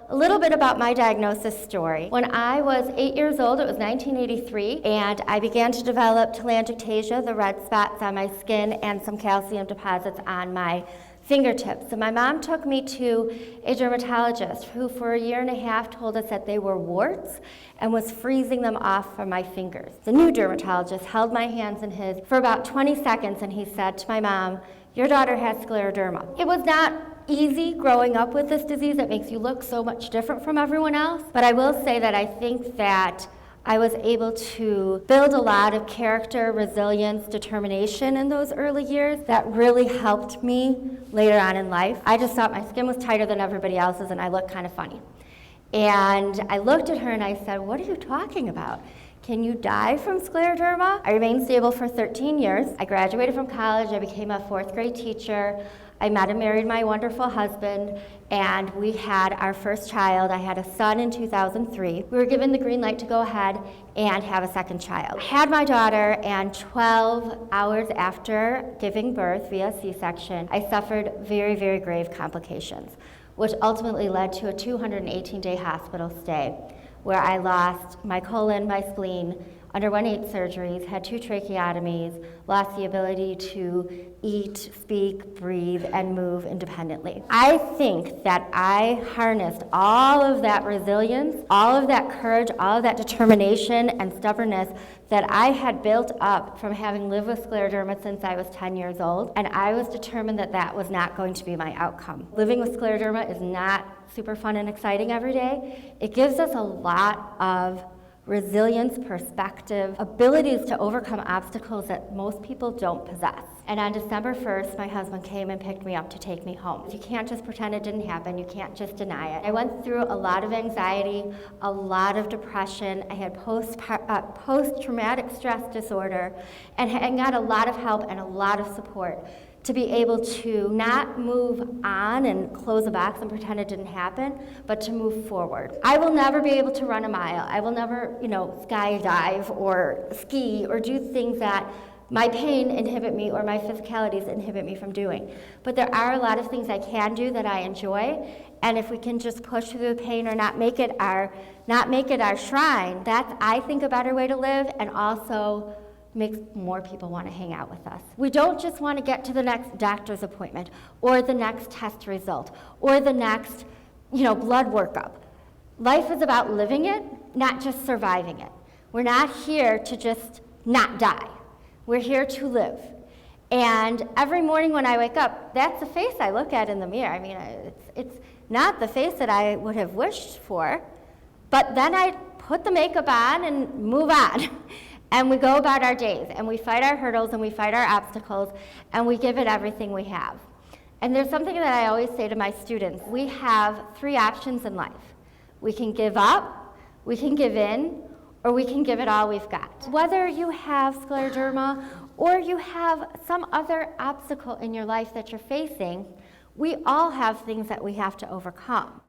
A little bit about my diagnosis story. When I was 8 years old, it was 1983, and I began to develop telangiectasia, the red spots on my skin, and some calcium deposits on my fingertips. So my mom took me to a dermatologist who for a year and a half told us that they were warts and was freezing them off from my fingers. The new dermatologist held my hands in his for about 20 seconds, and he said to my mom, "Your daughter has scleroderma." It was not easy growing up with this disease. It makes you look so much different from everyone else. But I will say that I think that I was able to build a lot of character, resilience, determination in those early years that really helped me later on in life. I just thought my skin was tighter than everybody else's and I looked kind of funny. And I looked at her and I said, "What are you talking about? Can you die from scleroderma?" I remained stable for 13 years. I graduated from college. I became a fourth grade teacher. I met and married my wonderful husband, and we had our first child. I had a son in 2003. We were given the green light to go ahead and have a second child. I had my daughter, and 12 hours after giving birth via C-section, I suffered very, very grave complications, which ultimately led to a 218-day hospital stay, where I lost my colon, my spleen, underwent 8 surgeries, had 2 tracheotomies, lost the ability to eat, speak, breathe, and move independently. I think that I harnessed all of that resilience, all of that courage, all of that determination and stubbornness that I had built up from having lived with scleroderma since I was 10 years old, and I was determined that that was not going to be my outcome. Living with scleroderma is not super fun and exciting every day. It gives us a lot of resilience, perspective, abilities to overcome obstacles that most people don't possess. And on December 1st, my husband came and picked me up to take me home. You can't just pretend it didn't happen. You can't just deny it. I went through a lot of anxiety, a lot of depression. I had post-traumatic stress disorder, and got a lot of help and a lot of support to be able to not move on and close a box and pretend it didn't happen, but to move forward. I will never be able to run a mile. I will never, skydive or ski or do things that my pain inhibit me or my physicalities inhibit me from doing. But there are a lot of things I can do that I enjoy, and if we can just push through the pain or not make it our shrine, that's, I think, a better way to live, and also makes more people want to hang out with us. We don't just want to get to the next doctor's appointment or the next test result or the next, blood workup. Life is about living it, not just surviving it. We're not here to just not die. We're here to live. And every morning when I wake up, that's the face I look at in the mirror. I mean, it's not the face that I would have wished for, but then I put the makeup on and move on. And we go about our days, and we fight our hurdles, and we fight our obstacles, and we give it everything we have. And there's something that I always say to my students. We have 3 options in life. We can give up, we can give in, or we can give it all we've got. Whether you have scleroderma or you have some other obstacle in your life that you're facing, we all have things that we have to overcome.